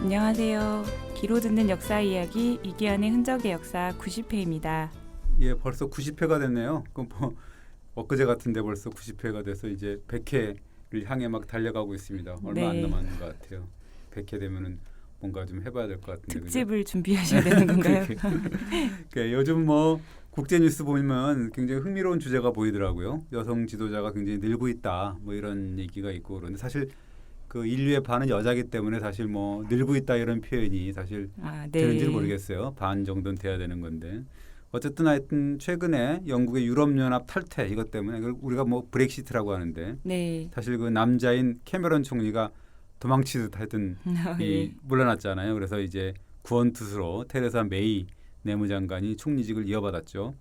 안녕하세요. 귀로 듣는 역사 이야기 이기환의 흔적의 역사 90회입니다. 예, 벌써 90회가 됐네요. 그럼 뭐 엊그제 같은데 벌써 90회가 돼서 이제 100회를 향해 막 달려가고 있습니다. 얼마 안 남았는 것 같아요. 100회 되면은 뭔가 좀 해봐야 될 것 같은데. 특집을 그죠? 준비하셔야 되는 건가요? 그러니까 요즘 뭐 국제 뉴스 보면 굉장히 흥미로운 주제가 보이더라고요. 여성 지도자가 굉장히 늘고 있다. 뭐 이런 얘기가 있고 그런데 사실 그 인류의 반은 여자기 때문에 사실 뭐 늘고 있다 이런 표현이 사실 네. 되는지 모르겠어요. 반 정도는 돼야 되는 건데. 어쨌든 하여튼 최근에 영국의 유럽연합 탈퇴 이것 때문에 우리가 뭐 브렉시트라고 하는데 네. 사실 그 남자인 캐머런 총리가 도망치듯 하여튼 예. 물러났잖아요. 그래서 이제 구원투수로 테레사 메이 내무장관이 총리직을 이어받았죠.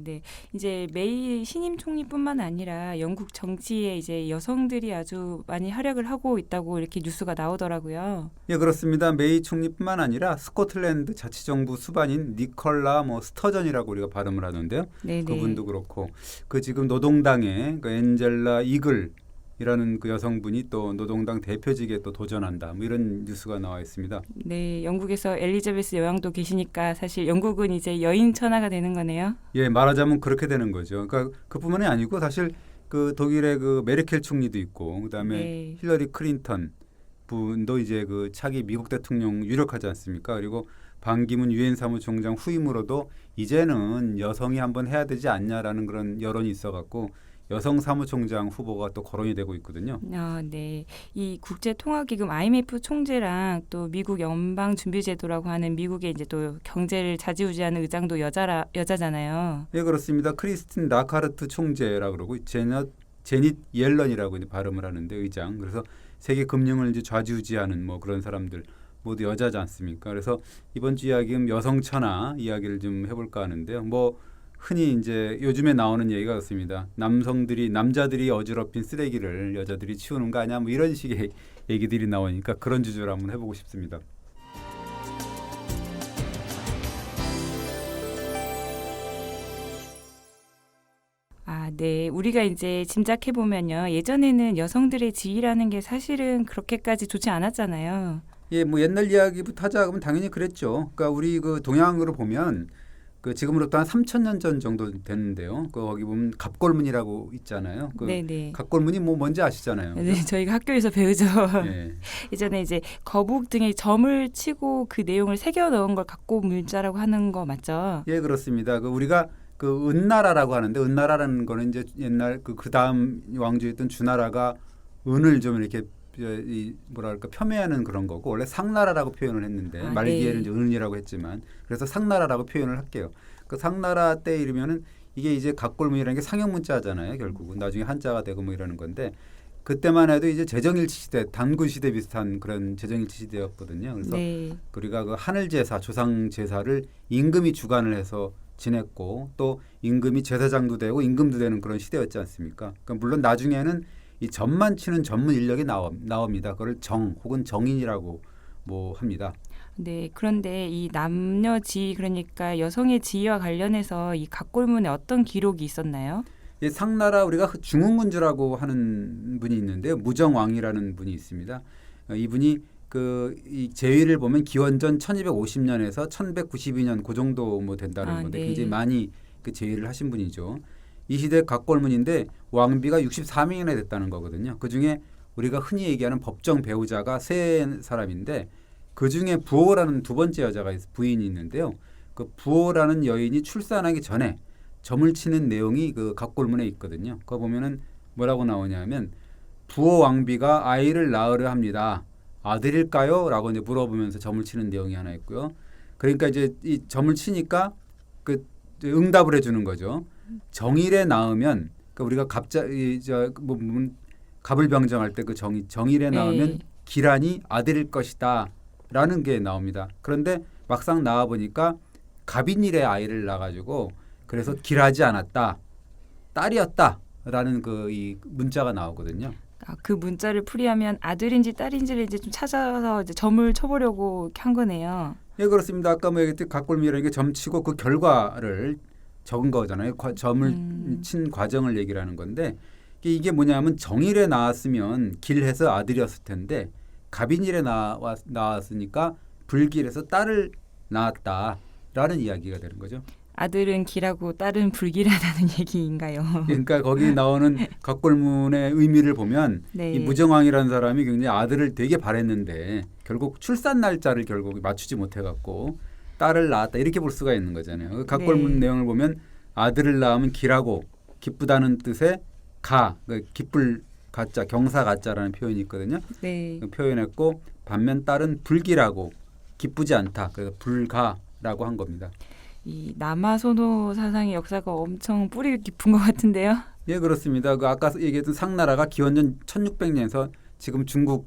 네. 이제 메이 신임 총리뿐만 아니라 영국 정치에 이제 여성들이 아주 많이 활약을 하고 있다고 이렇게 뉴스가 나오더라고요. 예, 그렇습니다. 메이 총리뿐만 아니라 스코틀랜드 자치정부 수반인 니콜라 스터전이라고 우리가 발음을 하는데요. 네네. 그분도 그렇고 그 지금 노동당의 그 엔젤라 이글이라는 그 여성분이 또 노동당 대표직에 또 도전한다. 뭐 이런 뉴스가 나와 있습니다. 네, 영국에서 엘리자베스 여왕도 계시니까 사실 영국은 이제 여인 천하가 되는 거네요. 예, 말하자면 그렇게 되는 거죠. 그러니까 그뿐만이 아니고 사실 그 독일의 그 메르켈 총리도 있고 그다음에 네. 힐러리 클린턴 분도 이제 그 차기 미국 대통령 유력하지 않습니까? 그리고 반기문 유엔 사무총장 후임으로도 이제는 여성이 한번 해야 되지 않냐라는 그런 여론이 있어갖고 여성 사무총장 후보가 또 거론이 되고 있거든요. 네. 이 국제통화기금 IMF 총재랑 또 미국 연방준비제도라고 하는 미국의 이제 또 경제를 좌지우지하는 의장도 여자잖아요. 예, 그렇습니다. 크리스틴 라카르트 총재라 그러고 제닛 옐런이라고 이제 발음을 하는데 의장. 그래서 세계 금융을 이제 좌지우지하는 뭐 그런 사람들 모두 여자지 않습니까? 그래서 이번 주 이야기는 여성 천하 이야기를 좀 해볼까 하는데요. 뭐 흔히 이제 요즘에 나오는 얘기가 그렇습니다. 남자들이 어지럽힌 쓰레기를 여자들이 치우는 거 아니야? 뭐 이런 식의 얘기들이 나오니까 그런 주제를 한번 해보고 싶습니다. 네. 우리가 이제 짐작해 보면요. 예전에는 여성들의 지위라는 게 사실은 그렇게까지 좋지 않았잖아요. 예, 뭐 옛날 이야기부터 하자 그러면 당연히 그랬죠. 그러니까 우리 그 동양으로 보면 그 지금으로부터 한 3,000년 전 정도 됐는데요. 그 거기 보면 갑골문이라고 있잖아요. 그 네네. 갑골문이 뭐 뭔지 아시잖아요. 네, 저희가 학교에서 배우죠. 예. 예전에 이제 거북 등에 점을 치고 그 내용을 새겨 넣은 걸 갑골 문자라고 하는 거 맞죠? 예, 그렇습니다. 그 우리가 그 은나라라고 하는데 은나라라는 거는 이제 옛날 그 다음 왕조였던 주나라가 은을 좀 이렇게 뭐랄까 폄훼하는 그런 거고 원래 상나라라고 표현을 했는데 말기에는 네. 이제 은이라고 했지만 그래서 상나라라고 표현을 할게요. 그 상나라 때 이르면은 이게 이제 갑골문이라는 게 상형 문자잖아요. 결국은 나중에 한자가 되고 뭐 이러는 건데 그때만 해도 이제 제정일치 시대, 단군 시대 비슷한 그런 제정일치 시대였거든요. 그래서 네. 우리가 그 하늘 제사, 조상 제사를 임금이 주관을 해서 지냈고 또 임금이 제사장도 되고 임금도 되는 그런 시대였지 않습니까? 그러니까 물론 나중에는 이 점만 치는 전문 인력이 나옵니다. 그걸 정 혹은 정인이라고 뭐 합니다. 네. 그런데 이 남녀 지위 그러니까 여성의 지위와 관련해서 이 갑골문에 어떤 기록이 있었나요? 이 상나라 우리가 중흥군주라고 하는 분이 있는데요. 무정왕이라는 분이 있습니다. 이분이 이 제위를 보면 기원전 1250년에서 1192년 그 정도 뭐 된다는 건데 네. 굉장히 많이 그 제위를 하신 분이죠. 이 시대 갑골문인데 왕비가 64명이나 됐다는 거거든요. 그중에 우리가 흔히 얘기하는 법정 배우자가 3사람인데 그중에 부호라는 두 번째 여자가 부인이 있는데요. 그 부호라는 여인이 출산하기 전에 점을 치는 내용이 그 갑골문에 있거든요. 그거 보면은 뭐라고 나오냐면 부호 왕비가 아이를 낳으려 합니다. 아들일까요? 라고 이제 물어보면서 점을 치는 내용이 하나 있고요. 그러니까 이제 이 점을 치니까 그 응답을 해주는 거죠. 정일에 낳으면 그러니까 우리가 갑을 병정할 때 그 정일에 낳으면 네. 기란이 아들일 것이다라는 게 나옵니다. 그런데 막상 낳아 보니까 갑인일에 아이를 낳아가지고 그래서 길하지 않았다, 딸이었다라는 이 문자가 나오거든요. 그 문자를 풀이하면 아들인지 딸인지를 이제 좀 찾아서 이제 점을 쳐보려고 이렇게 한 거네요. 예, 그렇습니다. 아까 뭐 얘기했듯이 갑골미라는 게 점치고 그 결과를 적은 거잖아요. 점을 친 과정을 얘기를 하는 건데 이게 뭐냐면 정일에 나왔으면 길해서 아들이었을 텐데 갑인일에 나왔으니까 불길에서 딸을 낳았다라는 이야기가 되는 거죠. 아들은 기라고 딸은 불길하다는 얘기인가요? 그러니까 거기 나오는 각골문의 의미를 보면 네. 이 무정왕이라는 사람이 굉장히 아들을 되게 바랬는데 결국 출산 날짜를 결국 맞추지 못해갖고 딸을 낳았다 이렇게 볼 수가 있는 거잖아요. 그 각골문 네. 내용을 보면 아들을 낳으면 기라고 기쁘다는 뜻의 그 기쁠 가짜 경사 가짜라는 표현이 있거든요. 네. 그 표현했고 반면 딸은 불기라고 기쁘지 않다. 그래서 불가라고 한 겁니다. 이 남아선호 사상의 역사가 엄청 뿌리가 깊은 것 같은데요. 예, 그렇습니다. 그 아까 얘기했던 상나라가 기원전 1600년에서 지금 중국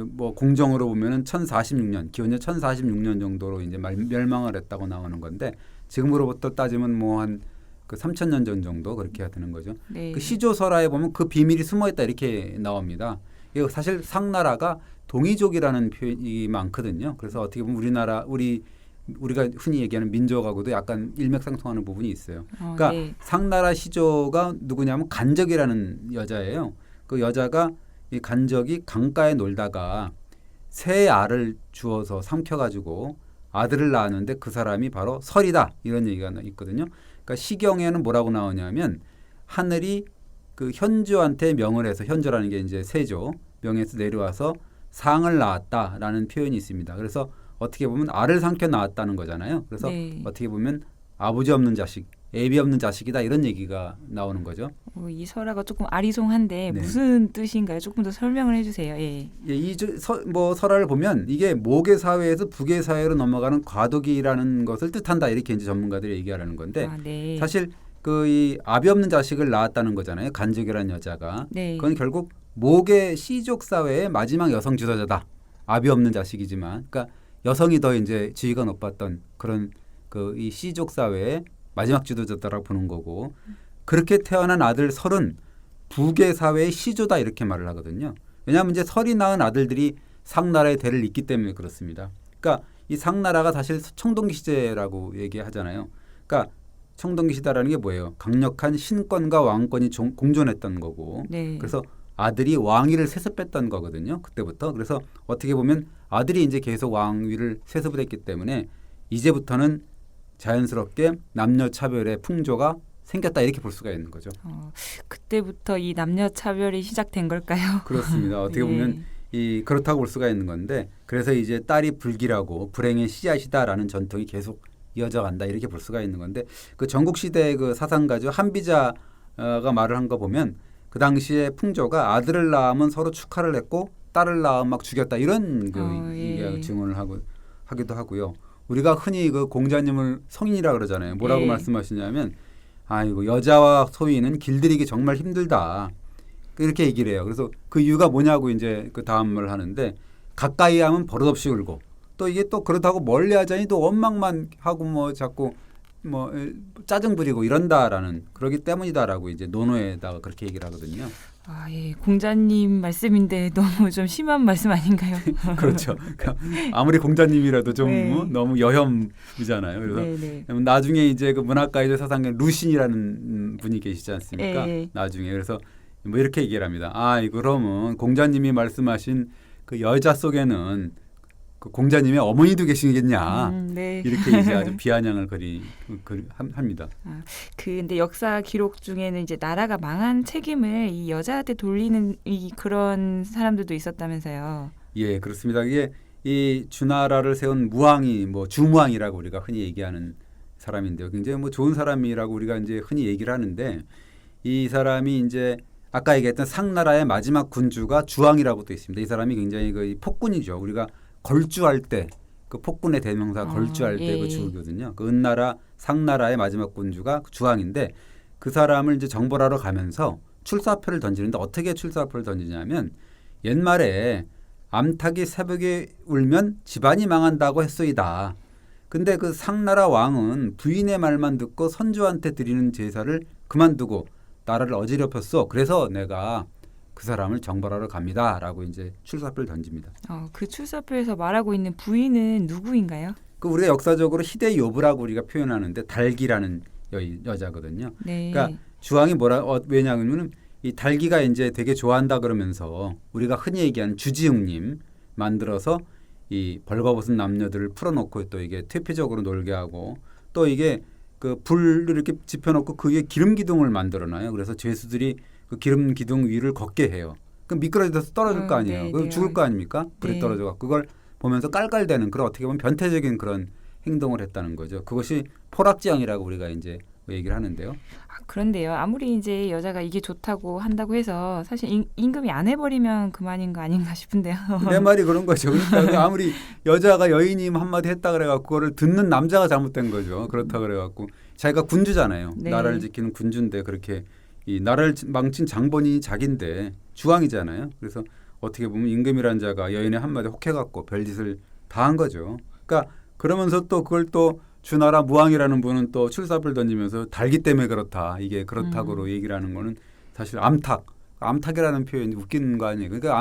뭐 공정으로 보면은 1046년, 기원전 1046년 정도로 이제 멸망을 했다고 나오는 건데 지금으로부터 따지면 뭐 한 그 3000년 전 정도 그렇게 되는 거죠. 네. 그 시조설화에 보면 그 비밀이 숨어 있다 이렇게 나옵니다. 이거 사실 상나라가 동이족이라는 표현이 많거든요. 그래서 어떻게 보면 우리가 흔히 얘기하는 민족하고도 약간 일맥상통하는 부분이 있어요. 그러니까 네. 상나라 시조가 누구냐면 간적이라는 여자예요. 그 여자가 이 간적이 강가에 놀다가 새 알을 주워서 삼켜가지고 아들을 낳았는데 그 사람이 바로 설이다 이런 얘기가 있거든요. 그러니까 시경에는 뭐라고 나오냐면 하늘이 그 현조한테 명을 해서 현조라는 게 이제 세조 명에서 내려와서 상을 낳았다라는 표현이 있습니다. 그래서 어떻게 보면 알을 삼켜 낳았다는 거잖아요. 그래서 네. 어떻게 보면 아버지 없는 자식, 애비 없는 자식이다 이런 얘기가 나오는 거죠. 이 설화가 조금 아리송한데 네. 무슨 뜻인가요? 조금 더 설명을 해주세요. 예. 예, 뭐 설화를 보면 이게 모계 사회에서 부계 사회로 넘어가는 과도기라는 것을 뜻한다 이렇게 이제 전문가들이 얘기하는 건데 네. 사실 그 이 아비 없는 자식을 낳았다는 거잖아요. 간적이라는 여자가. 네. 그건 결국 모계 시족 사회의 마지막 여성 지도자다. 아비 없는 자식이지만, 그러니까 여성이 더 이제 지위가 높았던 그런 그 이 시족 사회의 마지막 지도자다라고 보는 거고, 그렇게 태어난 아들 설은 부계 사회의 시조다 이렇게 말을 하거든요. 왜냐하면 이제 설이 낳은 아들들이 상나라의 대를 잇기 때문에 그렇습니다. 그러니까 이 상나라가 사실 청동기 시대라고 얘기하잖아요. 그러니까 청동기 시대라는 게 뭐예요? 강력한 신권과 왕권이 공존했던 거고, 네. 그래서 아들이 왕위를 세습했던 거거든요. 그때부터. 그래서 어떻게 보면 아들이 이제 계속 왕위를 세습을 했기 때문에 이제부터는 자연스럽게 남녀 차별의 풍조가 생겼다 이렇게 볼 수가 있는 거죠. 그때부터 이 남녀 차별이 시작된 걸까요? 그렇습니다. 어떻게 네. 보면 그렇다고 볼 수가 있는 건데, 그래서 이제 딸이 불기라고 불행의 씨앗이다라는 전통이 계속 이어져 간다 이렇게 볼 수가 있는 건데, 그 전국 시대의 그 사상가죠 한비자가 말을 한 거 보면 그 당시에 풍조가 아들을 낳으면 서로 축하를 했고 딸을 낳으면 막 죽였다 이런 예. 증언을 하기도 하고요. 우리가 흔히 그 공자님을 성인이라 그러잖아요. 뭐라고 예. 말씀하시냐면 아이고 여자와 소인은 길들이기 정말 힘들다 이렇게 얘기를 해요. 그래서 그 이유가 뭐냐고 이제 그 다음 말을 하는데, 가까이 하면 버릇없이 울고 또 이게 또 그렇다고 멀리 하자니 또 원망만 하고 뭐 자꾸 뭐 짜증 부리고 이런다라는, 그러기 때문이다라고 이제 논어에다가 그렇게 얘기를 하거든요. 예. 공자님 말씀인데 너무 좀 심한 말씀 아닌가요? 그렇죠. 그러니까 아무리 공자님이라도 좀 네. 너무 여혐이잖아요. 그래서 네네. 나중에 이제 그 문학가이드 사상가 루신이라는 분이 계시지 않습니까? 예. 나중에 그래서 뭐 이렇게 얘기를 합니다. 그러면 공자님이 말씀하신 그 여자 속에는 그 공자님의 어머니도 계시겠냐? 네. 이렇게 이제 아주 비아냥을 합니다. 근데 역사 기록 중에는 이제 나라가 망한 책임을 이 여자한테 돌리는 그런 사람들도 있었다면서요. 예, 그렇습니다. 이게 이 주나라를 세운 무왕이 뭐 주무왕이라고 우리가 흔히 얘기하는 사람인데요. 굉장히 뭐 좋은 사람이라고 우리가 이제 흔히 얘기를 하는데, 이 사람이 이제 아까 얘기했던 상나라의 마지막 군주가 주왕이라고 또 있습니다. 이 사람이 굉장히 그 폭군이죠. 우리가 걸주할 때 그 폭군의 대명사 걸주할 때 그 예. 주거든요. 그 은나라 상나라의 마지막 군주가 주왕인데, 그 사람을 이제 정벌하러 가면서 출사표를 던지는데, 어떻게 출사표를 던지냐면 옛말에 암탉이 새벽에 울면 집안이 망한다고 했소이다. 근데 그 상나라 왕은 부인의 말만 듣고 선조한테 드리는 제사를 그만두고 나라를 어지럽혔어. 그래서 내가 그 사람을 정벌하러 갑니다라고 이제 출사표를 던집니다. 그 출사표에서 말하고 있는 부인은 누구인가요? 그 우리가 역사적으로 희대 요부라고 우리가 표현하는데 달기라는 여자거든요. 네. 그러니까 주왕이 왜냐하면 이 달기가 이제 되게 좋아한다 그러면서 우리가 흔히 얘기하는 주지웅님 만들어서 이 벌거벗은 남녀들을 풀어놓고 또 이게 퇴폐적으로 놀게 하고 또 이게 그 불을 이렇게 지펴놓고 그게 기름 기둥을 만들어놔요. 그래서 죄수들이 그 기름 기둥 위를 걷게 해요. 그럼 미끄러져서 떨어질 거 아니에요. 네, 그럼 네. 죽을 거 아닙니까? 불에 네. 떨어져 갖고 그걸 보면서 깔깔대는 그런 어떻게 보면 변태적인 그런 행동을 했다는 거죠. 그것이 포락지향이라고 우리가 이제 얘기를 하는데요. 그런데요. 아무리 이제 여자가 이게 좋다고 한다고 해서 사실 임금이 안 해버리면 그만인 거 아닌가 싶은데요. 내 말이 그런 거죠. 그러니까 아무리 여자가 여인이 한마디 했다 그래갖고 그거를 듣는 남자가 잘못된 거죠. 그렇다 그래갖고 자기가 군주잖아요. 네. 나라를 지키는 군주인데 그렇게 이 나라를 망친 장본인이 자기인데 주왕이잖아요. 그래서 어떻게 보면 임금이라는 자가 여인의 한마디 혹해갖고 별짓을 다 한 거죠. 그러니까 그러면서 또 그걸 또 주나라 무왕이라는 분은 또 출사표를 던지면서 달기 때문에 그렇다. 이게 그렇다고 얘기를 하는 거는 사실 암탉이라는 표현이 웃기는 거 아니에요. 그러니까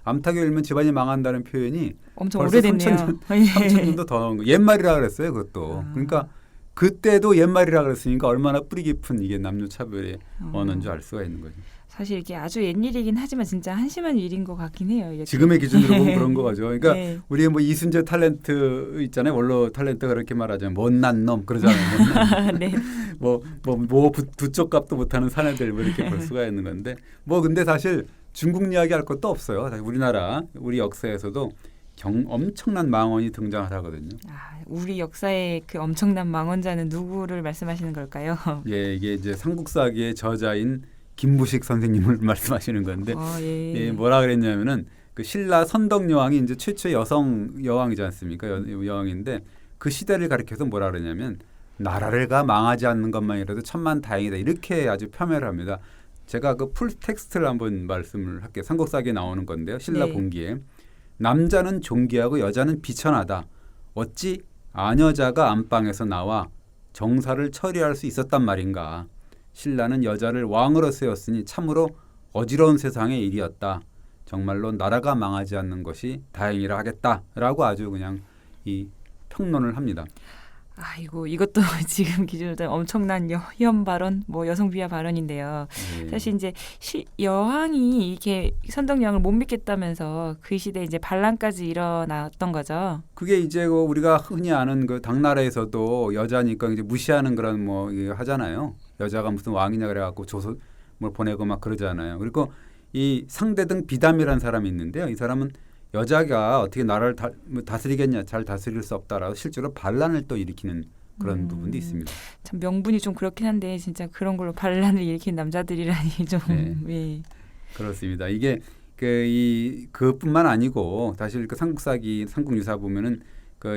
암탉이 울면 집안이 망한다는 표현이 엄청 벌써 오래됐네요. 3,000년도 더 나온 거. 옛말이라 그랬어요. 그것도. 그러니까 그때도 옛말이라 그랬으니까 얼마나 뿌리 깊은 이게 남녀 차별의 언어인 줄 알 수가 있는 거죠. 사실 이게 아주 옛일이긴 하지만 진짜 한심한 일인 것 같긴 해요. 이렇게. 지금의 기준으로 보면 그런 거죠. 그러니까 네. 우리 뭐 이순재 탤런트 있잖아요. 원로 탤런트가 그렇게 말하잖아요. 못난 놈 그러잖아요. 네. 뭐 부쩍 값도 못하는 사내들 뭐 이렇게 볼 수가 있는 건데 뭐 근데 사실 중국 이야기 할 것도 없어요. 사실 우리 역사에서도 엄청난 망언이 등장을 하거든요. 우리 역사의 그 엄청난 망언자는 누구를 말씀하시는 걸까요? 예, 이게 이제 삼국사기의 저자인 김부식 선생님을 말씀하시는 건데 예. 예, 뭐라 그랬냐면은 그 신라 선덕 여왕이 이제 최초의 여성 여왕이지 않습니까? 여왕인데 그 시대를 가리켜서 뭐라 그러냐면 나라가 망하지 않는 것만이라도 천만다행이다 이렇게 아주 폄훼를 합니다. 제가 그 풀 텍스트를 한번 말씀을 할게요. 삼국사기에 나오는 건데요. 신라 네. 본기에 남자는 존귀하고 여자는 비천하다. 어찌 아녀자가 안방에서 나와 정사를 처리할 수 있었단 말인가. 신라는 여자를 왕으로 세웠으니 참으로 어지러운 세상의 일이었다. 정말로 나라가 망하지 않는 것이 다행이라 하겠다라고 아주 그냥 이 평론을 합니다. 아이고 이것도 지금 기준으로 엄청난 여혐 발언, 뭐 여성 비하 발언인데요. 네. 사실 이제 여왕이 이렇게 선덕 여왕을 못 믿겠다면서 그 시대에 이제 반란까지 일어났던 거죠. 그게 이제 우리가 흔히 아는 그 당나라에서도 여자니까 이제 무시하는 그런 뭐 하잖아요. 여자가 무슨 왕이냐 그래갖고 조선을 보내고 막 그러잖아요. 그리고 이 상대등 비담이라는 사람이 있는데요. 이 사람은 여자가 어떻게 나라를 다스리겠냐, 잘 다스릴 수 없다라고 실제로 반란을 또 일으키는 그런 부분도 있습니다. 참 명분이 좀 그렇긴 한데 진짜 그런 걸로 반란을 일으킨 남자들이라니 좀. 네. 예. 그렇습니다. 이게 그뿐만 아니고 사실 그 삼국유사 보면은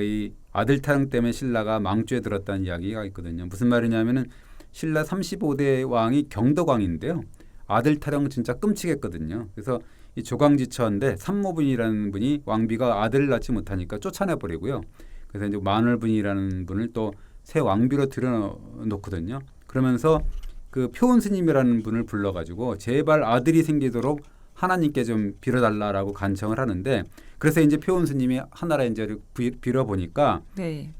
이 아들 타령 때문에 신라가 망주에 들었다는 이야기가 있거든요. 무슨 말이냐면은 신라 35대 왕이 경덕왕인데요. 아들 타령 진짜 끔찍했거든요. 그래서 이 조광지처인데 산모분이라는 분이 왕비가 아들을 낳지 못하니까 쫓아내버리고요. 그래서 이제 마늘분이라는 분을 또 새 왕비로 들여놓거든요. 그러면서 그 표은 스님이라는 분을 불러가지고 제발 아들이 생기도록 하나님께 좀 빌어달라라고 간청을 하는데 그래서 이제 표은 스님이 하나라 이제 빌어보니까 네.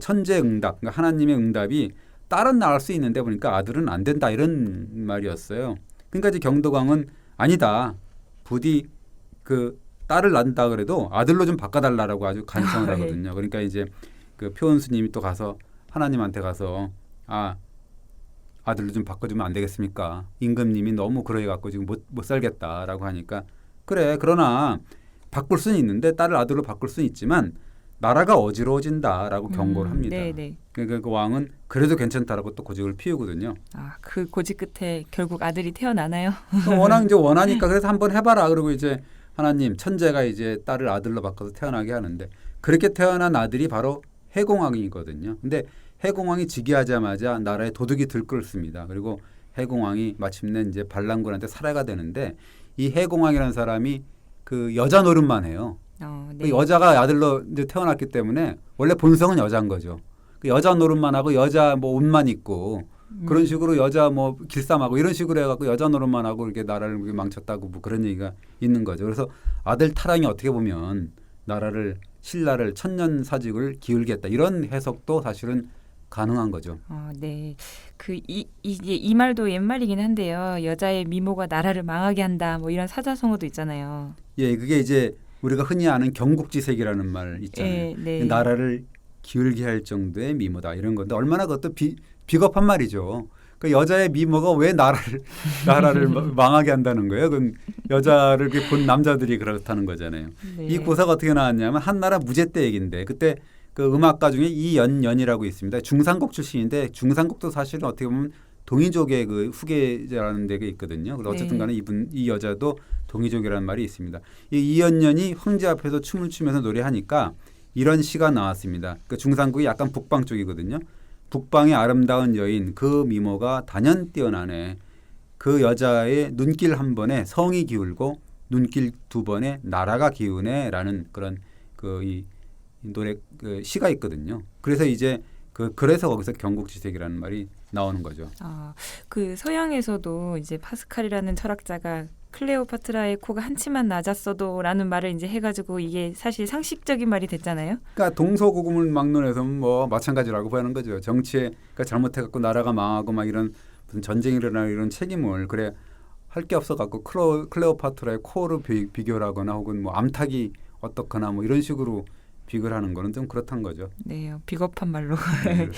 천재응답, 그러니까 하나님의 응답이 딸은 낳을 수 있는데 보니까 아들은 안 된다 이런 말이었어요. 그러니까 이제 경덕왕은 아니다. 부디 그 딸을 낳는다 그래도 아들로 좀 바꿔달라라고 아주 간청을 하거든요. 그러니까 이제 그 표은 스님이 또 가서 하나님한테 가서 아들로 좀 바꿔주면 안 되겠습니까? 임금님이 너무 그래 갖고 지금 못 살겠다라고 하니까 그래 그러나 바꿀 수는 있는데 딸을 아들로 바꿀 수는 있지만 나라가 어지러워진다라고 경고를 합니다. 네네. 그러니까 그 왕은 그래도 괜찮다라고 또 고집을 피우거든요. 그 고집 끝에 결국 아들이 태어나나요? 워낙 이제 원하니까 그래서 한번 해봐라. 그리고 이제 하나님 천재가 이제 딸을 아들로 바꿔서 태어나게 하는데 그렇게 태어난 아들이 바로 해공왕이거든요. 근데 해공왕이 즉위하자마자 나라의 도둑이 들끓습니다. 그리고 해공왕이 마침내 이제 반란군한테 살해가 되는데 이 해공왕이라는 사람이 그 여자 노릇만 해요. 네. 그 여자가 아들로 이제 태어났기 때문에 원래 본성은 여자인 거죠. 그 여자 노릇만 하고 여자 뭐 옷만 입고 그런 식으로 여자 뭐 길쌈하고 이런 식으로 해갖고 여자 노릇만 하고 이렇게 나라를 망쳤다고 뭐 그런 얘기가 있는 거죠. 그래서 아들 타랑이 어떻게 보면 신라를 천년사직을 기울겠다 이런 해석도 사실은 가능한 거죠. 네. 이제 이 말도 옛말이긴 한데요. 여자의 미모가 나라를 망하게 한다. 뭐 이런 사자성어도 있잖아요. 예, 그게 이제 우리가 흔히 아는 경국지색이라는 말 있잖아요. 예, 네. 나라를 기울게 할 정도의 미모다 이런 건데 얼마나 그것도 비겁한 말이죠. 그 여자의 미모가 왜 나라를 망하게 한다는 거예요? 그 여자를 본 남자들이 그렇다는 거잖아요. 네. 이 고사가 어떻게 나왔냐면 한나라 무제 때 얘기인데 그때 그 음악가 중에 이연연이라고 있습니다. 중산곡 출신인데 중산곡도 사실은 어떻게 보면 동이족의 그 후계자라는 데가 있거든요. 그래서 어쨌든 간에 이 여자도 동이족이라는 말이 있습니다. 이 이연연이 황제 앞에서 춤을 추면서 노래하니까 이런 시가 나왔습니다. 그 중산국이 약간 북방 쪽이거든요. 북방의 아름다운 여인 그 미모가 단연 뛰어나네. 그 여자의 눈길 한 번에 성이 기울고 눈길 두 번에 나라가 기우네라는 그런 이 노래 그 시가 있거든요. 그래서 이제 그래서 거기서 경국지색이라는 말이 나오는 거죠. 그 서양에서도 이제 파스칼이라는 철학자가 클레오파트라의 코가 한치만 낮았어도라는 말을 이제 해가지고 이게 사실 상식적인 말이 됐잖아요. 그러니까 동서고금을 막론해서 뭐 마찬가지라고 보는 거죠. 정치에 그러니까 잘못해갖고 나라가 망하고 막 이런 무슨 전쟁이 일어나 이런 책임을 그래 할 게 없어갖고 클레오파트라의 코를 비교를 하거나 혹은 뭐 암탉이 어떻거나 뭐 이런 식으로 비교를 하는 거는 좀 그렇단 거죠. 네, 비겁한 말로. 네,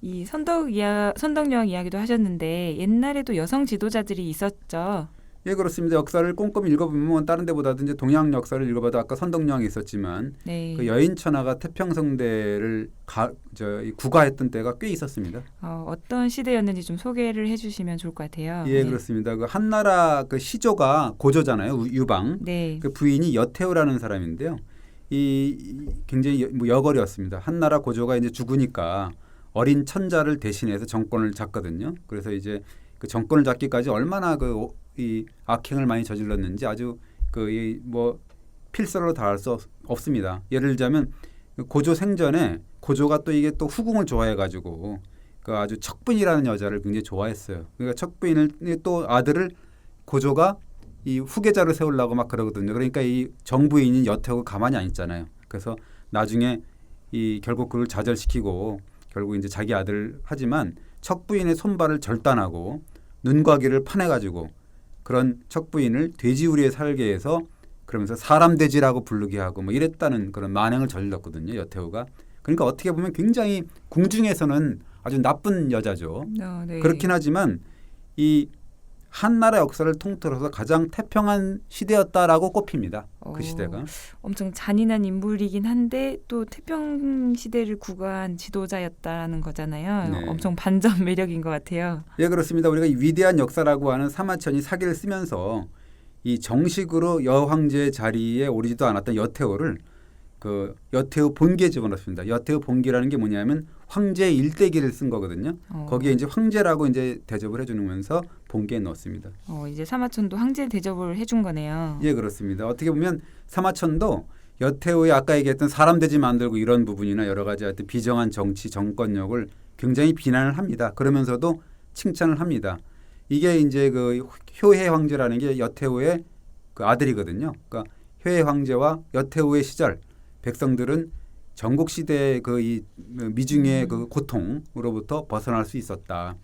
이 선덕여왕 이야기도 하셨는데 옛날에도 여성 지도자들이 있었죠. 예, 그렇습니다. 역사를 꼼꼼히 읽어보면 다른 데보다도 이제 동양 역사를 읽어봐도 아까 선덕여왕이 있었지만 네. 그 여인천하가 태평성대를 구가했던 때가 꽤 있었습니다. 어떤 시대였는지 좀 소개를 해주시면 좋을 것 같아요. 예, 그렇습니다. 그 한나라 그 시조가 고조잖아요. 유방. 네. 그 부인이 여태우라는 사람인데요. 이 굉장히 여걸이었습니다. 한나라 고조가 이제 죽으니까 어린 천자를 대신해서 정권을 잡거든요. 그래서 이제 그 정권을 잡기까지 얼마나 이 악행을 많이 저질렀는지 아주 필설로 다 할 수 없습니다. 예를 들자면 고조 생전에 고조가 또 이게 또 후궁을 좋아해가지고 그 아주 척부인이라는 여자를 굉장히 좋아했어요. 그러니까 척부인을 또 아들을 고조가 이 후계자를 세우려고 막 그러거든요. 그러니까 이 정부인인 여태우가 가만히 안 있잖아요. 그래서 나중에 결국 그걸 좌절시키고 결국 이제 자기 아들 하지만 척부인의 손발을 절단하고 눈과 귀를 파내가지고 그런 척부인을 돼지우리에 살게 해서 그러면서 사람 돼지라고 부르게 하고 뭐 이랬다는 그런 만행을 저질렀거든요. 여태우가. 그러니까 어떻게 보면 굉장히 궁중에서는 아주 나쁜 여자죠. 네. 그렇긴 하지만 이 한나라 역사를 통틀어서 가장 태평한 시대였다라고 꼽힙니다. 그 시대가. 엄청 잔인한 인물이긴 한데 또 태평 시대를 구가한 지도자였다는 거잖아요. 네. 엄청 반전 매력인 것 같아요. 예, 그렇습니다. 우리가 이 위대한 역사라고 하는 사마천이 사기를 쓰면서 이 정식으로 여황제 자리에 오르지도 않았던 여태우를 그 여태우 본기에 집어넣습니다. 여태우 본기라는 게 뭐냐면 황제 일대기를 쓴 거거든요. 거기에 이제 황제라고 이제 대접을 해주면서 본기에 넣었습니다. 이제 사마천도 황제 대접을 해준 거네요. 예, 그렇습니다. 어떻게 보면 사마천도 여태우의 아까 얘기했던 사람 돼지 만들고 이런 부분이나 여러 가지 하여튼 비정한 정치 정권력을 굉장히 비난을 합니다. 그러면서도 칭찬을 합니다. 이게 이제 그 효해 황제라는 게 여태우의 그 아들이거든요. 그러니까 효해 황제와 여태우의 시절 백성들은 전국 시대의 이 미중의 그 고통으로부터 벗어날 수 있었다.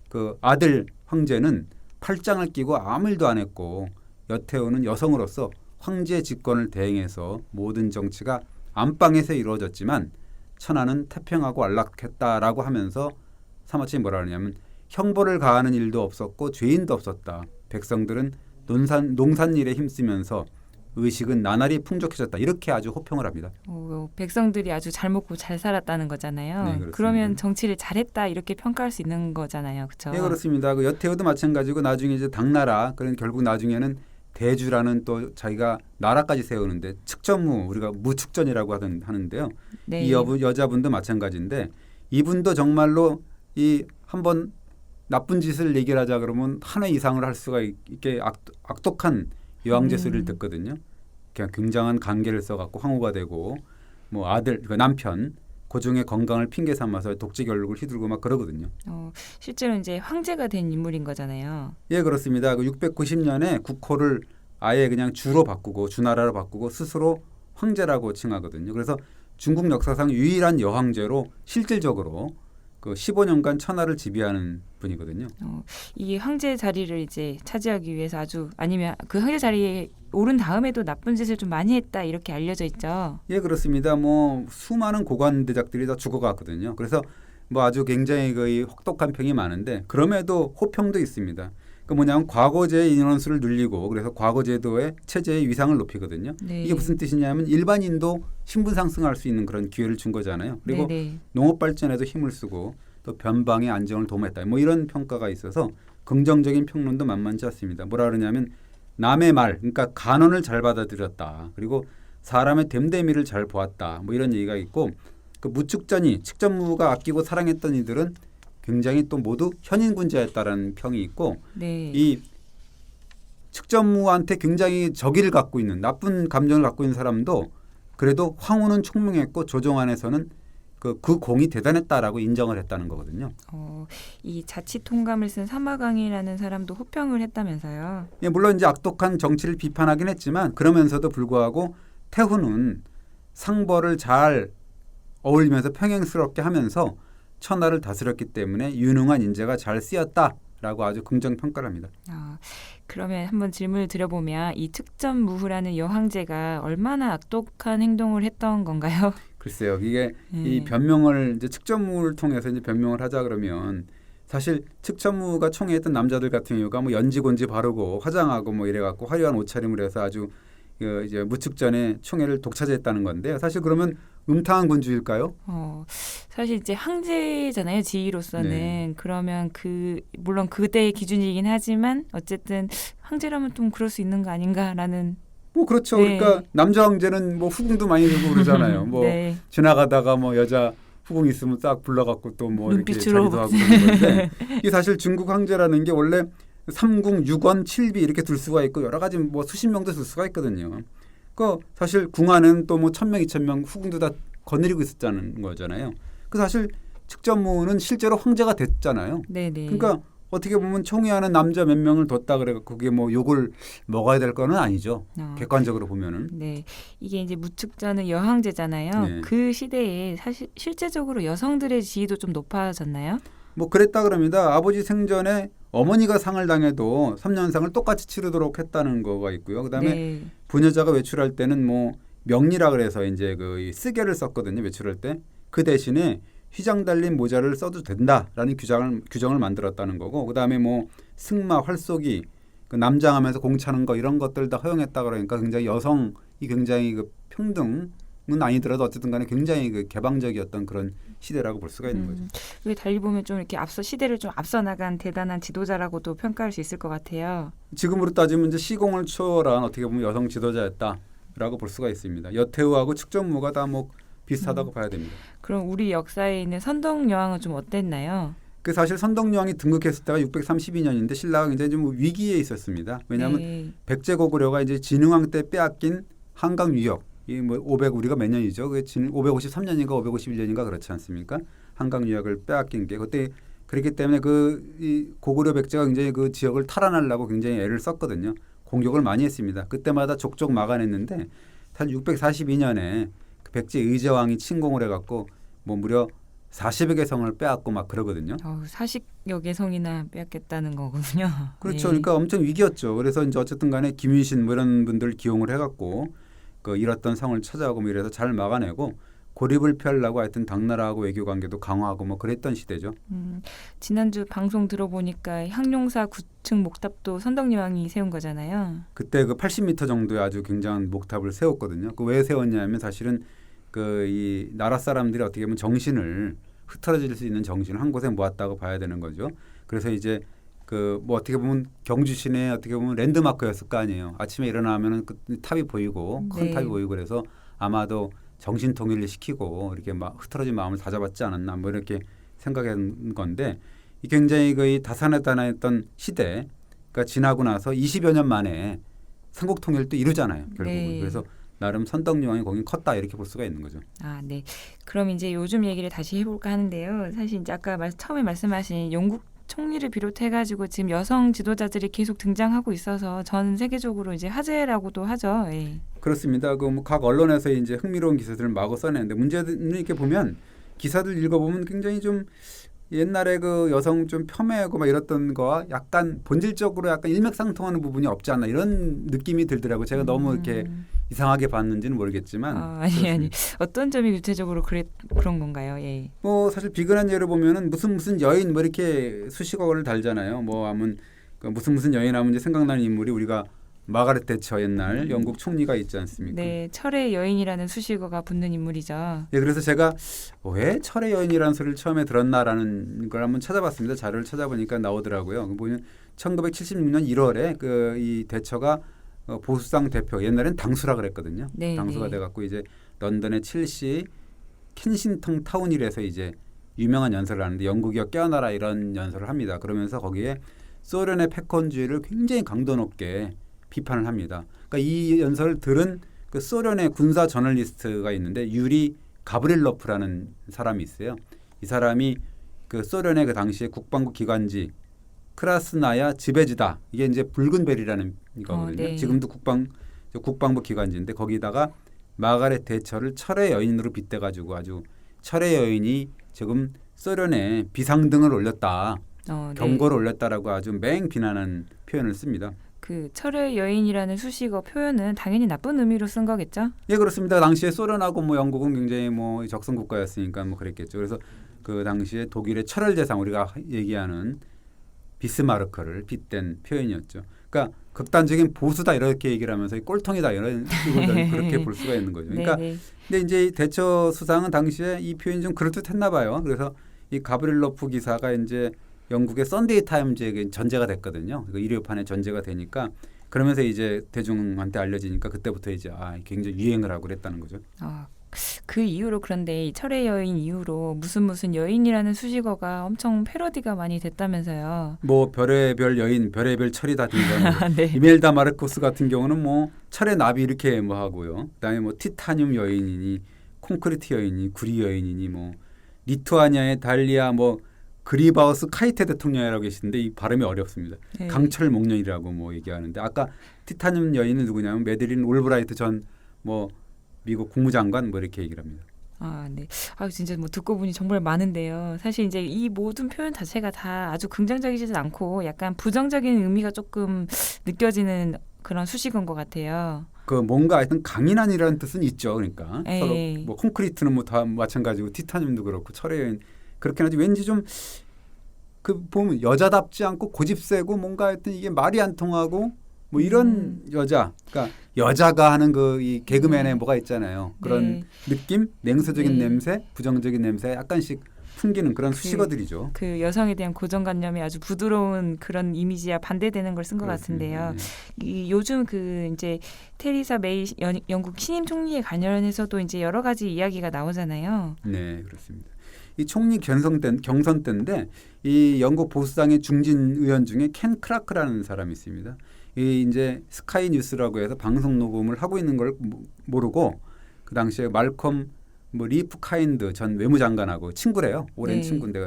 그 아들 황제는 팔짱을 끼고 아무 일도 안 했고 여태우는 여성으로서 황제 집권을 대행해서 모든 정치가 안방에서 이루어졌지만 천하는 태평하고 안락했다라고 하면서 사마천이 뭐라 그러냐면 형벌을 가하는 일도 없었고 죄인도 없었다. 백성들은 농산일에 힘쓰면서 의식은 나날이 풍족해졌다. 이렇게 아주 호평을 합니다. 백성들이 아주 잘 먹고 잘 살았다는 거잖아요. 네, 그렇습니다. 그러면 정치를 잘했다 이렇게 평가할 수 있는 거잖아요. 그렇죠? 네, 그렇습니다. 그 여태우도 마찬가지고 나중에 이제 당나라 그런 결국 나중에는 대주라는 또 자기가 나라까지 세우는데 측전무 우리가 무축전이라고 하는데요. 네. 이 여자분도 마찬가지인데 이분도 정말로 이 한번 나쁜 짓을 얘기를 하자 그러면 한 회 이상을 할 수가 있게 악독한 여왕제 소리를 듣거든요. 그냥 굉장한 관계를 써갖고 황후가 되고 뭐 아들, 그 남편 고종의 건강을 핑계 삼아서 독재 결국을 휘두르고 막 그러거든요. 실제로 이제 황제가 된 인물인 거잖아요. 예, 그렇습니다. 그 690년에 국호를 아예 그냥 주로 바꾸고 주나라로 바꾸고 스스로 황제라고 칭하거든요. 그래서 중국 역사상 유일한 여황제로 실질적으로 그 15년간 천하를 지배하는 분이거든요. 이 황제 자리를 이제 차지하기 위해서 아주 아니면 그 황제 자리에 오른 다음에도 나쁜 짓을 좀 많이 했다 이렇게 알려져 있죠. 예, 그렇습니다. 뭐 수많은 고관대작들이 다 죽어갔거든요. 그래서 뭐 아주 굉장히 그 혹독한 평이 많은데 그럼에도 호평도 있습니다. 그 뭐냐면 과거제의 인원수를 늘리고 그래서 과거제도의 체제의 위상을 높이거든요. 네. 이게 무슨 뜻이냐면 일반인도 신분 상승할 수 있는 그런 기회를 준 거잖아요. 그리고 네네. 농업 발전에도 힘을 쓰고 또 변방의 안정을 도모했다. 뭐 이런 평가가 있어서 긍정적인 평론도 만만치 않습니다. 뭐라 그러냐면 남의 말, 그러니까 간언을 잘 받아들였다. 그리고 사람의 됨됨이를 잘 보았다. 뭐 이런 얘기가 있고 그 무축전이 측전무가 아끼고 사랑했던 이들은 굉장히 또 모두 현인군자였다라는 평이 있고 네. 이 측전무한테 굉장히 적의를 갖고 있는 나쁜 감정을 갖고 있는 사람도 그래도 황후는 총명했고 조정 안에서는 그 공이 대단했다라고 인정을 했다는 거거든요. 이 자치 통감을 쓴 사마강이라는 사람도 호평을 했다면서요. 예, 물론 이제 악독한 정치를 비판하긴 했지만 그러면서도 불구하고 태후는 상벌을 잘 어울리면서 평행스럽게 하면서 천하를 다스렸기 때문에 유능한 인재가 잘 쓰였다라고 아주 긍정 평가를 합니다. 그러면 한번 질문을 드려보면 이 측전무후라는 여황제가 얼마나 악독한 행동을 했던 건가요? 글쎄요, 이게 이 변명을 이제 측전무를 통해서 이제 변명을 하자 그러면 사실 측전무가 총애했던 남자들 같은 경우가 뭐 연지곤지 바르고 화장하고 뭐 이래갖고 화려한 옷차림을 해서 아주 이제 무축전에 총애를 독차지했다는 건데 사실 그러면 음탕한 군주일까요? 사실 이제 황제잖아요, 지위로서는. 네. 그러면 물론 그때의 기준이긴 하지만 어쨌든 황제라면 좀 그럴 수 있는 거 아닌가라는. 뭐 그렇죠. 네. 그러니까 남자 황제는 뭐 후궁도 많이 들고 그러잖아요. 뭐 네. 지나가다가 뭐 여자 후궁 있으면 딱 불러갖고 또 뭐 이렇게 눈빛으로 자기도 하고 그런 건데 이게 사실 중국 황제라는 게 원래 삼궁, 육원, 칠비 이렇게 둘 수가 있고 여러 가지 뭐 수십 명도 둘 수가 있거든요. 그 사실 궁 안에는 또 뭐 1,000명, 2,000명 후궁도 다 거느리고 있었다는 거잖아요. 그 사실 측전무는 실제로 황제가 됐잖아요. 네네. 그러니까 어떻게 보면 총애하는 남자 몇 명을 뒀다 그래 그게 뭐 욕을 먹어야 될 거는 아니죠. 객관적으로 보면은. 네, 이게 이제 무축전은 여황제잖아요. 네. 그 시대에 사실 실제적으로 여성들의 지위도 좀 높아졌나요? 뭐 그랬다 그럽니다. 아버지 생전에 어머니가 상을 당해도 3년상을 똑같이 치르도록 했다는 거가 있고요. 그다음에 네. 부녀자가 외출할 때는 뭐 명리라 그래서 이제 그 쓰개를 썼거든요. 외출할 때. 그 대신에 휘장 달린 모자를 써도 된다라는 규정을 만들었다는 거고 그다음에 뭐 승마, 활쏘기, 그 남장하면서 공차는 거 이런 것들 다 허용했다 그러니까 굉장히 여성이 굉장히 그 평등은 아니더라도 어쨌든 간에 굉장히 그 개방적이었던 그런 시대라고 볼 수가 있는 거죠. 그게 달리 보면 좀 이렇게 시대를 좀 앞서 나간 대단한 지도자라고도 평가할 수 있을 것 같아요. 지금으로 따지면 이제 시공을 초월한 어떻게 보면 여성 지도자였다라고 볼 수가 있습니다. 여태우하고 측전무가 다 뭐 비슷하다고 봐야 됩니다. 그럼 우리 역사에 있는 선덕여왕은 좀 어땠나요? 그 사실 선덕여왕이 등극했을 때가 632년인데 신라가 굉장히 좀 위기에 있었습니다. 왜냐하면 네. 백제고구려가 이제 진흥왕 때 빼앗긴 한강 유역 이 뭐 500 우리가 몇 년이죠? 그 553년인가 551년인가 그렇지 않습니까? 한강 유역을 빼앗긴 게 그때 그렇기 때문에 이 고구려 백제가 굉장히 그 지역을 탈환하려고 굉장히 애를 썼거든요. 공격을 많이 했습니다. 그때마다 족족 막아냈는데 사실 642년에 그 백제 의제왕이 침공을 해갖고 뭐 무려 40여 개 성을 빼앗고 막 그러거든요. 40여 개 성이나 빼앗겠다는 거군요. 그렇죠. 네. 그러니까 엄청 위기였죠. 그래서 이제 어쨌든 간에 김유신 뭐 이런 분들 기용을 해갖고 그 잃었던 성을 찾아오고 뭐 이래서 잘 막아내고 고립을 피하려고 하여튼 당나라하고 외교 관계도 강화하고 뭐 그랬던 시대죠. 지난주 방송 들어보니까 향룡사 9층 목탑도 선덕여왕이 세운 거잖아요. 그때 그 80m 정도의 아주 굉장한 목탑을 세웠거든요. 그 왜 세웠냐면 사실은 그 이 나라 사람들이 어떻게 보면 정신을 흐트러질 수 있는 정신을 한 곳에 모았다고 봐야 되는 거죠. 그래서 이제 그 뭐 어떻게 보면 경주시내 어떻게 보면 랜드마크였을 거 아니에요. 아침에 일어나면은 그 탑이 보이고 큰 네. 탑이 보이고 그래서 아마도 정신 통일을 시키고 이렇게 막 흐트러진 마음을 다잡았지 않았나 뭐 이렇게 생각한 건데 이 굉장히 거의 다산다난했던 시대가 지나고 나서 20여 년 만에 삼국 통일도 이루잖아요. 결국은. 네. 그래서 나름 선덕여왕이 거긴 컸다 이렇게 볼 수가 있는 거죠. 네. 그럼 이제 요즘 얘기를 다시 해볼까 하는데요. 사실 이제 아까 처음에 말씀하신 영국 총리를 비롯해가지고 지금 여성 지도자들이 계속 등장하고 있어서 전 세계적으로 이제 화제라고도 하죠. 예. 그렇습니다. 그 뭐 각 언론에서 이제 흥미로운 기사들을 마구 써내는데 문제는 이렇게 보면 기사들 읽어보면 굉장히 좀 옛날에 그 여성 좀 폄훼하고 막 이랬던 거와 약간 본질적으로 약간 일맥상통하는 부분이 없지 않나 이런 느낌이 들더라고요. 제가 너무 이렇게 이상하게 봤는지는 모르겠지만 아니 그렇습니다. 어떤 점이 구체적으로 그런 건가요? 예. 뭐 사실 비근한 예를 보면은 무슨 여인 뭐 이렇게 수식어를 달잖아요. 뭐 하면 그 무슨 여인 하면 이제 생각나는 인물이 우리가 마가렛 대처 옛날 영국 총리가 있지 않습니까? 네, 철의 여인이라는 수식어가 붙는 인물이죠. 예, 그래서 제가 왜 철의 여인이라는 소리를 처음에 들었나라는 걸 한번 찾아봤습니다. 자료를 찾아보니까 나오더라고요. 보면 1976년 1월에 그 이 대처가 보수당 대표 옛날엔 당수라 그랬거든요. 네, 당수가 네. 돼갖고 이제 런던의 첼시 켄싱턴 타운힐에서 이제 유명한 연설을 하는데 영국이여 깨어나라 이런 연설을 합니다. 그러면서 거기에 소련의 패권주의를 굉장히 강도 높게 비판을 합니다. 그러니까 이 연설을 들은 그 소련의 군사 저널리스트가 있는데 유리 가브릴로프라는 사람이 있어요. 이 사람이 그 소련의 그 당시에 국방부 기관지 크라스나야 지베즈다 이게 이제 붉은 벨이라는 이거거든요. 네. 지금도 국방부 기관지인데 거기다가 마가렛 대처를 철의 여인으로 빗대가지고 아주 철의 여인이 지금 소련에 비상등을 올렸다, 네. 경고를 올렸다라고 아주 맹 비난하는 표현을 씁니다. 그 철의 여인이라는 수식어 표현은 당연히 나쁜 의미로 쓴 거겠죠? 예, 그렇습니다. 당시에 소련하고 뭐 영국은 굉장히 뭐 적성 국가였으니까 뭐 그랬겠죠. 그래서 그 당시에 독일의 철월 대상 우리가 얘기하는 비스마르크를 빗댄 표현이었죠. 그러니까 극단적인 보수다 이렇게 얘기를 하면서 꼴통이다 이런 식으로 그렇게 볼 수가 있는 거죠. 그러니까 네, 네. 근데 이제 대처 수상은 당시에 이 표현이 좀 그럴듯했나 봐요. 그래서 이 가브릴로프 기사가 이제 영국의 썬데이 타임즈에게 전제가 됐거든요. 그 일요판에 전제가 되니까 그러면서 이제 대중한테 알려지니까 그때부터 이제 굉장히 유행을 하고 그랬다는 거죠. 그 이후로 그런데 이 철의 여인 이후로 무슨 여인이라는 수식어가 엄청 패러디가 많이 됐다면서요. 뭐 별의 별 여인, 별의 별 철이 다 등장하고 네. 이멜다 마르코스 같은 경우는 뭐 철의 나비 이렇게 뭐 하고요. 그다음에 뭐 티타늄 여인이니 콘크리트 여인이 구리 여인이니 뭐 리투아니아의 달리아 뭐 그리바우스 카이테 대통령이라고 계시는데 이 발음이 어렵습니다. 네. 강철 목련이라고 뭐 얘기하는데 아까 티타늄 여인은 누구냐면 메들린 올브라이트 전 뭐 미국 국무장관 뭐 이렇게 얘기를 합니다. 네. 진짜 뭐 듣고 보니 정말 많은데요. 사실 이제 이 모든 표현 자체가 다 아주 긍정적이지 않고 약간 부정적인 의미가 조금 느껴지는 그런 수식어인 것 같아요. 그 뭔가 하여튼 강인한이라는 뜻은 있죠. 그러니까 에이. 서로 뭐 콘크리트는 뭐 다 마찬가지고 티타늄도 그렇고 철의 여인 그렇긴 하지 왠지 좀 그 보면 여자답지 않고 고집세고 뭔가 하여튼 이게 말이 안 통하고 뭐 이런 여자 그러니까 여자가 하는 그 이 개그맨에 뭐가 있잖아요. 그런 네. 느낌, 냉소적인 네. 냄새, 부정적인 냄새 약간씩 풍기는 그런 수식어들이죠. 그 여성에 대한 고정관념이 아주 부드러운 그런 이미지와 반대되는 걸 쓴 것 같은데요. 요즘 그 이제 테리사 메이 영국 신임 총리에 관련해서도 이제 여러 가지 이야기가 나오잖아요. 네, 그렇습니다. 이 총리 경선 때인데 이 영국 보수당의 중진 의원 중에 켄 크라크라는 사람이 있습니다. 이 이제 스카이 뉴스라고 해서 방송 녹음을 하고 있는 걸 모르고 그 당시에 말콤 뭐 리프 카인드 전 외무장관하고 친구래요. 오랜 네. 친구인데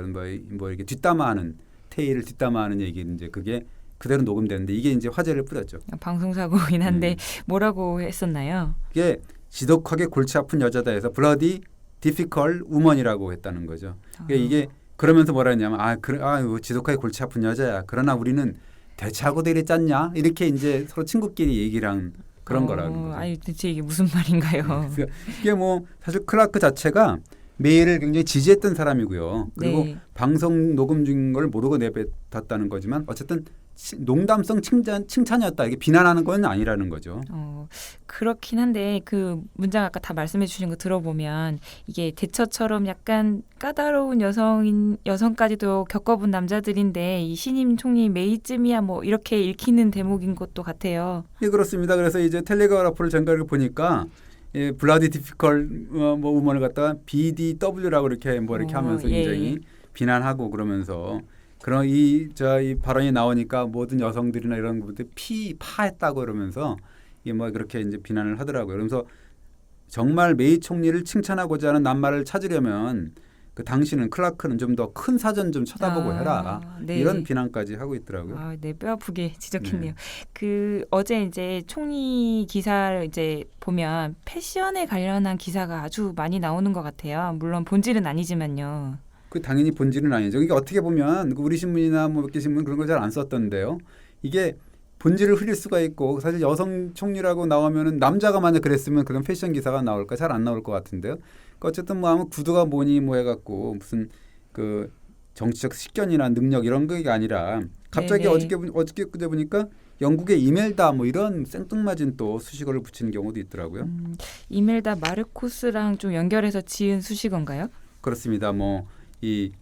뭐 이렇게 뒷담화하는 테이를 뒷담화하는 얘기 이제 그게 그대로 녹음되는데 이게 이제 화제를 뿌렸죠. 방송사고긴 한데 뭐라고 했었나요? 이게 지독하게 골치 아픈 여자다 해서 블러디 디피컬 우먼이라고 했다는 거죠. 그러니까 이게 그러면서 뭐라 했냐면 지독하게 골치 아픈 여자야. 그러나 우리는 대체하고도 이래 짰냐? 이렇게 이제 서로 친구끼리 얘기를 한 그런 거라는 거죠. 아니 대체 이게 무슨 말인가요? 이게 뭐 사실 클라크 자체가 메일을 굉장히 지지했던 사람이고요. 그리고 네. 방송 녹음 중인 걸 모르고 내뱉었다는 거지만 어쨌든 농담성 칭찬이었다. 이게 비난하는 건 아니라는 거죠. 그렇긴 한데 그 문장 아까 다 말씀해 주신 거 들어보면 이게 대처처럼 약간 까다로운 여성까지도 겪어본 남자들인데 이 신임 총리 메이쯤이야 뭐 이렇게 읽히는 대목인 것도 같아요. 예, 그렇습니다. 그래서 이제 텔레그라프를 전가를 보니까 블라디 디피컬 뭐 우먼을 갖다가 BDW라고 이렇게 뭐 이렇게 하면서 굉장히 비난하고 그러면서 그런 이 발언이 나오니까 모든 여성들이나 이런 분들 파했다고 그러면서 이게 뭐 그렇게 이제 비난을 하더라고요. 그러면서 정말 메이 총리를 칭찬하고자 하는 낱말을 찾으려면 그 당신은 클라크는 좀 더 큰 사전 좀 쳐다보고 해라. 네. 이런 비난까지 하고 있더라고요. 네, 뼈 아프게 지적했네요. 그 어제 이제 총리 기사를 이제 보면 패션에 관련한 기사가 아주 많이 나오는 것 같아요. 물론 본질은 아니지만요. 그 당연히 본질은 아니죠. 이게 어떻게 보면 우리 신문이나 뭐 몇 개 신문 그런 걸 잘 안 썼던데요. 이게 본질을 흐릴 수가 있고 사실 여성 총리라고 나오면은 남자가 만약 그랬으면 그런 패션 기사가 나올까 잘 안 나올 것 같은데요. 그러니까 어쨌든 뭐 아무 구두가 뭐니 뭐 해갖고 무슨 그 정치적 식견이나 능력 이런 게 아니라 갑자기 네네. 어저께 그제 보니까 영국의 이멜다 뭐 이런 생뚱맞은 또 수식어를 붙이는 경우도 있더라고요. 이멜다 마르코스랑 좀 연결해서 지은 수식어인가요? 그렇습니다. 뭐 이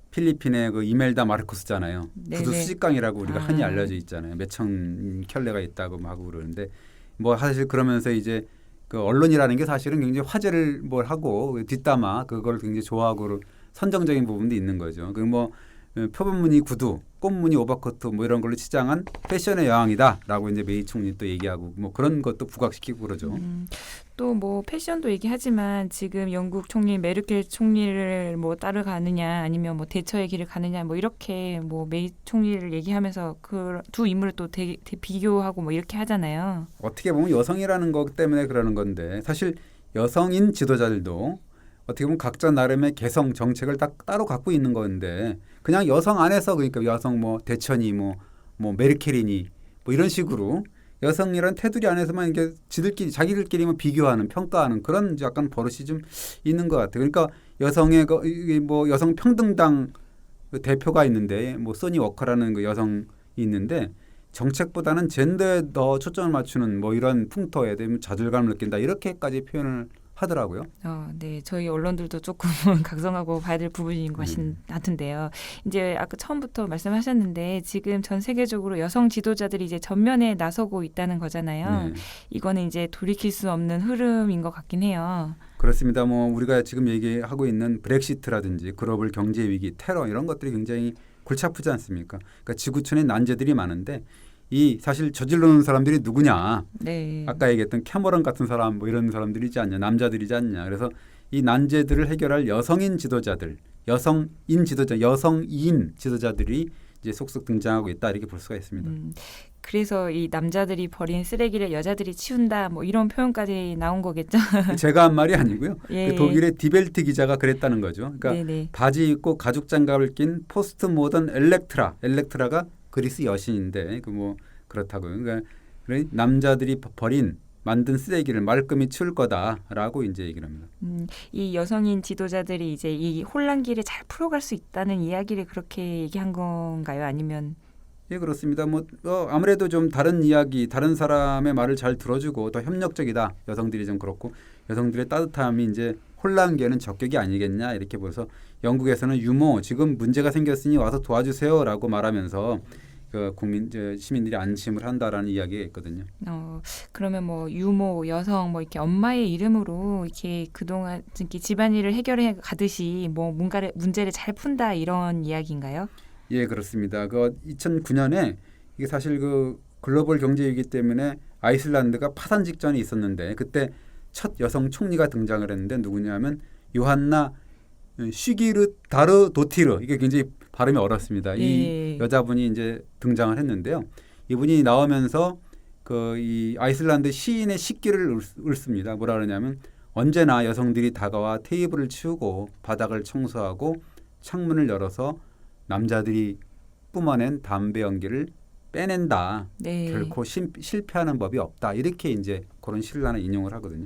필리핀의 그 이멜다 마르코스잖아요. 네네. 구두 수집강이라고 우리가 흔히 아. 알려져 있잖아요. 몇천 켤레가 있다고 막 하고 그러는데 뭐 사실 그러면서 이제 그 언론이라는 게 사실은 굉장히 화제를 뭘 하고 뒷담화 그걸 굉장히 좋아하고 선정적인 부분도 있는 거죠. 그뭐 표본무늬 구두, 꽃무늬 오버코트 뭐 이런 걸로 치장한 패션의 여왕이다라고 이제 메이 총리 또 얘기하고 뭐 그런 것도 부각시키고 그러죠. 또 뭐 패션도 얘기하지만 지금 영국 총리 메르켈 총리를 뭐 따라가느냐 아니면 뭐 대처의 길을 가느냐 뭐 이렇게 뭐 메이 총리를 얘기하면서 그 두 인물을 또 비교하고 뭐 이렇게 하잖아요. 어떻게 보면 여성이라는 것 때문에 그러는 건데 사실 여성인 지도자들도 어떻게 보면 각자 나름의 개성 정책을 딱 따로 갖고 있는 건데 그냥 여성 안에서 그러니까 여성 뭐 대처니 뭐 메르켈이니 뭐 이런 식으로 여성이란 테두리 안에서만 이렇게 지들끼리 자기들끼리만 비교하는 평가하는 그런 약간 버릇이 좀 있는 것 같아요. 그러니까 여성의 뭐 여성 평등당 그 대표가 있는데 뭐 소니 워커라는 그 여성이 있는데 정책보다는 젠더에 더 초점을 맞추는 뭐 이런 풍토에 대한 자존감을 느낀다 이렇게까지 표현을 하더라고요. 네, 저희 언론들도 조금 각성하고 봐야 될 부분인 것 같은데요. 이제 아까 처음부터 말씀하셨는데 지금 전 세계적으로 여성 지도자들이 이제 전면에 나서고 있다는 거잖아요. 네. 이거는 이제 돌이킬 수 없는 흐름인 것 같긴 해요. 그렇습니다. 뭐 우리가 지금 얘기하고 있는 브렉시트라든지 글로벌 경제 위기, 테러 이런 것들이 굉장히 골치 아프지 않습니까? 그러니까 지구촌에 난제들이 많은데 이 사실 저질러 놓은 사람들이 누구냐? 네. 아까 얘기했던 캐머런 같은 사람 뭐 이런 사람들이지 않냐? 남자들이지 않냐? 그래서 이 난제들을 해결할 여성인 지도자들, 여성인 지도자들이 이제 속속 등장하고 있다 이렇게 볼 수가 있습니다. 그래서 이 남자들이 버린 쓰레기를 여자들이 치운다 뭐 이런 표현까지 나온 거겠죠. 제가 한 말이 아니고요. 예. 그 독일의 디벨트 기자가 그랬다는 거죠. 그러니까 네네. 바지 입고 가죽 장갑을 낀 포스트 모던 엘렉트라가 그리스 여신인데 그 뭐 그렇다고요. 그러니까 남자들이 만든 쓰레기를 말끔히 치울 거다라고 이제 얘기를 합니다. 이 여성인 지도자들이 이제 이 혼란기를 잘 풀어갈 수 있다는 이야기를 그렇게 얘기한 건가요? 아니면 예, 그렇습니다. 뭐 아무래도 좀 다른 이야기, 다른 사람의 말을 잘 들어주고 더 협력적이다. 여성들이 좀 그렇고 여성들의 따뜻함이 이제 혼란기에는 적격이 아니겠냐 이렇게 보여서 영국에서는 유모 지금 문제가 생겼으니 와서 도와주세요라고 말하면서 그 시민들이 안심을 한다라는 이야기가 있거든요. 그러면 뭐 유모, 여성 뭐 이렇게 엄마의 이름으로 이렇게 그동안 이렇게 집안일을 해결해 가듯이 뭐 문제를 잘 푼다 이런 이야기인가요? 예, 그렇습니다. 그 2009년에 이게 사실 그 글로벌 경제 위기 때문에 아이슬란드가 파산 직전에 있었는데 그때 첫 여성 총리가 등장을 했는데 누구냐면 요한나 슈기르다르도티르 이게 굉장히 발음이 어렵습니다. 이 여자분이 이제 등장을 했는데요. 이분이 나오면서 그 이 아이슬란드 시인의 식기를 읊습니다. 뭐라 그러냐면 언제나 여성들이 다가와 테이블을 치우고 바닥을 청소하고 창문을 열어서 남자들이 뿜어낸 담배 연기를 빼낸다. 네. 결코 실패하는 법이 없다. 이렇게 이제 그런 시를 하나 인용을 하거든요.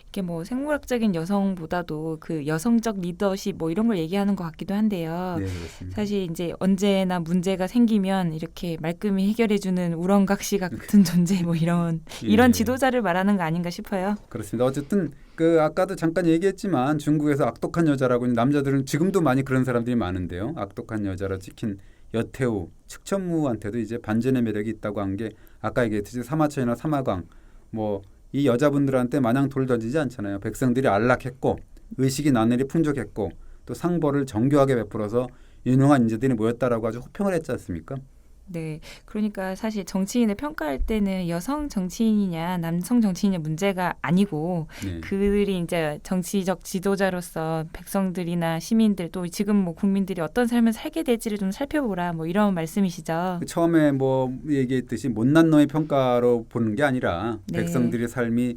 이게 뭐 생물학적인 여성보다도 그 여성적 리더십 뭐 이런 걸 얘기하는 것 같기도 한데요. 네, 그렇습니다. 사실 이제 언제나 문제가 생기면 이렇게 말끔히 해결해주는 우렁각시 같은 존재 뭐 이런 예. 지도자를 말하는 거 아닌가 싶어요. 그렇습니다. 어쨌든 그 아까도 잠깐 얘기했지만 중국에서 악독한 여자라고 남자들은 지금도 많이 그런 사람들이 많은데요. 악독한 여자로 찍힌 여태우 측천무한테도 이제 반전의 매력이 있다고 한 게 아까 얘기했듯이 사마천이나 사마광 뭐 이 여자분들한테 마냥 돌 던지지 않잖아요. 백성들이 안락했고 의식이 나날이 풍족했고 또 상벌을 정교하게 베풀어서 유능한 인재들이 모였다라고 아주 호평을 했지 않습니까? 네, 그러니까 사실 정치인을 평가할 때는 여성 정치인이냐 남성 정치인이냐 문제가 아니고 네. 그들이 이제 정치적 지도자로서 백성들이나 시민들 또 지금 뭐 국민들이 어떤 삶을 살게 될지를 좀 살펴보라 뭐 이런 말씀이시죠. 처음에 뭐 얘기했듯이 못난 놈의 평가로 보는 게 아니라 네. 백성들의 삶이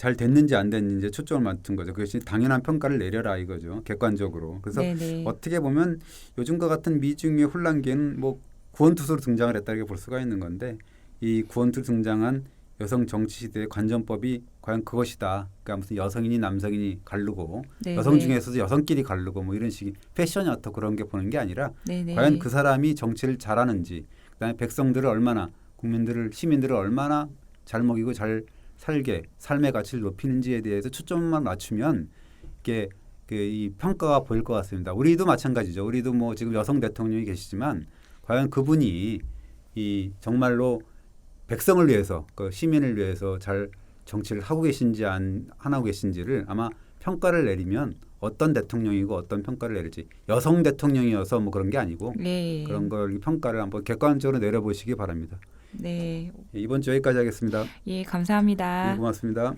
잘 됐는지 안 됐는지 초점을 맞춘 거죠. 그것이 당연한 평가를 내려라 이거죠. 객관적으로. 그래서 네네. 어떻게 보면 요즘과 같은 미중의 혼란기에는 뭐 구원투수로 등장을 했다 이렇게 볼 수가 있는 건데 이 구원투로 등장한 여성 정치 시대의 관전법이 과연 그것이다. 그러니까 무슨 여성이니 남성이니 가르고 네네. 여성 중에서도 여성끼리 가르고 뭐 이런 식의 패션이 어떻고 그런 게 보는 게 아니라 네네. 과연 그 사람이 정치를 잘하는지 그다음에 백성들을 얼마나 국민들을 시민들을 얼마나 잘 먹이고 잘 살게 삶의 가치를 높이는지에 대해서 초점만 맞추면 이게 이 평가가 보일 것 같습니다. 우리도 마찬가지죠. 우리도 뭐 지금 여성 대통령이 계시지만 과연 그분이 이 정말로 백성을 위해서 그 시민을 위해서 잘 정치를 하고 계신지 안 하고 계신지를 아마 평가를 내리면 어떤 대통령이고 어떤 평가를 내릴지 여성 대통령이어서 뭐 그런 게 아니고 네. 그런 걸 평가를 한번 객관적으로 내려보시기 바랍니다. 네. 이번 주 여기까지 하겠습니다. 예, 감사합니다. 네, 고맙습니다.